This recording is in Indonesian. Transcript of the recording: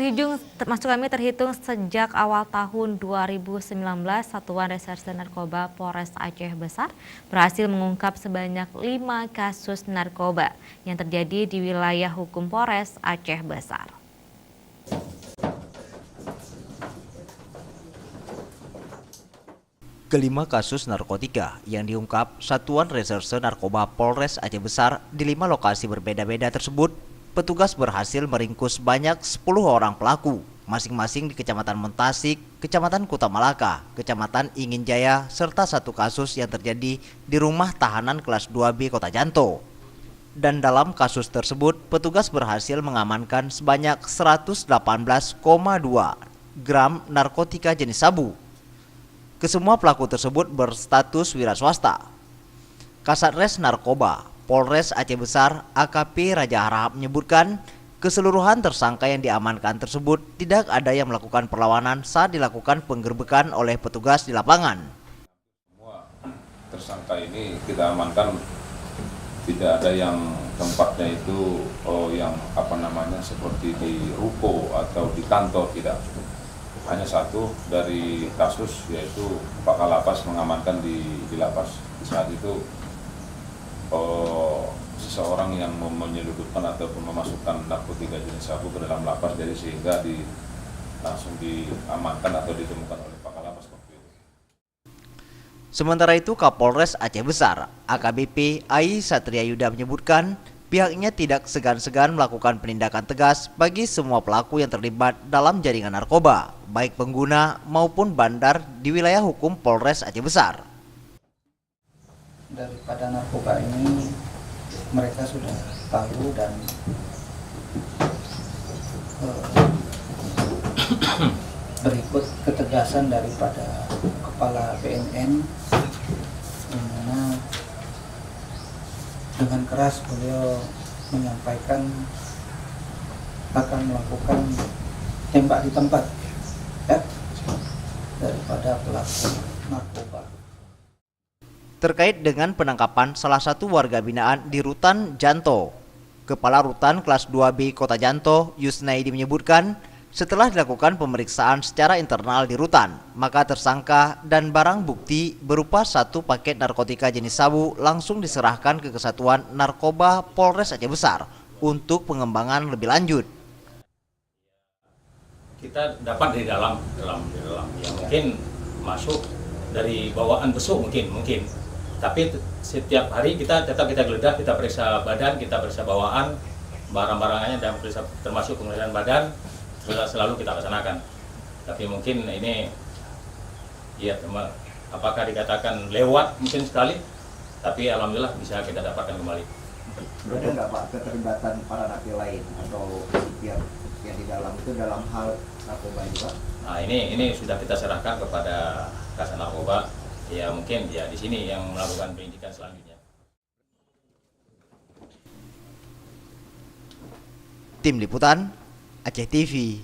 Maksud kami terhitung sejak awal tahun 2019, Satuan Reserse Narkoba Polres Aceh Besar berhasil mengungkap sebanyak 5 kasus narkoba yang terjadi di wilayah hukum Polres Aceh Besar. Kelima kasus narkotika yang diungkap Satuan Reserse Narkoba Polres Aceh Besar di 5 lokasi berbeda-beda tersebut, petugas berhasil meringkus banyak 10 orang pelaku, masing-masing di Kecamatan Mentasik, Kecamatan Kuta Malaka, Kecamatan Ingin Jaya, serta 1 kasus yang terjadi di rumah tahanan kelas 2B Kota Janto. Dan dalam kasus tersebut, petugas berhasil mengamankan sebanyak 118,2 gram narkotika jenis sabu. Kesemua pelaku tersebut berstatus wira swasta. Kasatres Narkoba Polres Aceh Besar AKP Raja Harahap menyebutkan keseluruhan tersangka yang diamankan tersebut tidak ada yang melakukan perlawanan saat dilakukan penggerbekan oleh petugas di lapangan. Semua tersangka ini kita amankan, tidak ada yang tempatnya itu yang seperti di ruko atau di kantor, tidak. Hanya satu dari kasus, yaitu Pak Kalapas mengamankan di lapas. Di saat itu seseorang yang menyeludupkan ataupun memasukkan narkotika jenis sabu ke dalam lapas, jadi sehingga langsung diamankan atau ditemukan oleh Pak Kalapas waktu itu. Sementara itu, Kapolres Aceh Besar AKBP Ai Satria Yuda menyebutkan pihaknya tidak segan-segan melakukan penindakan tegas bagi semua pelaku yang terlibat dalam jaringan narkoba, baik pengguna maupun bandar di wilayah hukum Polres Aceh Besar. Daripada narkoba ini mereka sudah tahu, dan berikut ketegasan daripada Kepala BNN, yang mana dengan keras beliau menyampaikan akan melakukan tembak di tempat, ya, daripada pelaku narkoba. Terkait dengan penangkapan salah satu warga binaan di Rutan Janto, Kepala Rutan Kelas 2B Kota Janto, Yusnaidi menyebutkan setelah dilakukan pemeriksaan secara internal di Rutan, maka tersangka dan barang bukti berupa 1 paket narkotika jenis sabu langsung diserahkan ke Kesatuan Narkoba Polres Aceh Besar untuk pengembangan lebih lanjut. Kita dapat dari dalam ya, mungkin masuk dari bawaan besuk mungkin. Tapi setiap hari kita geledah, kita periksa badan, kita periksa bawaan, barang-barangnya, dan periksa termasuk penggeledahan badan, selalu kita laksanakan. Tapi mungkin ini ya apakah dikatakan lewat mungkin sekali, tapi alhamdulillah bisa kita dapatkan kembali. Ada nggak Pak keterlibatan para napi lain atau yang di dalam itu dalam hal narkoba juga? Nah ini sudah kita serahkan kepada Kasat Narkoba, ya mungkin ya di sini yang melakukan penyidikan selanjutnya. Tim Liputan Aceh TV.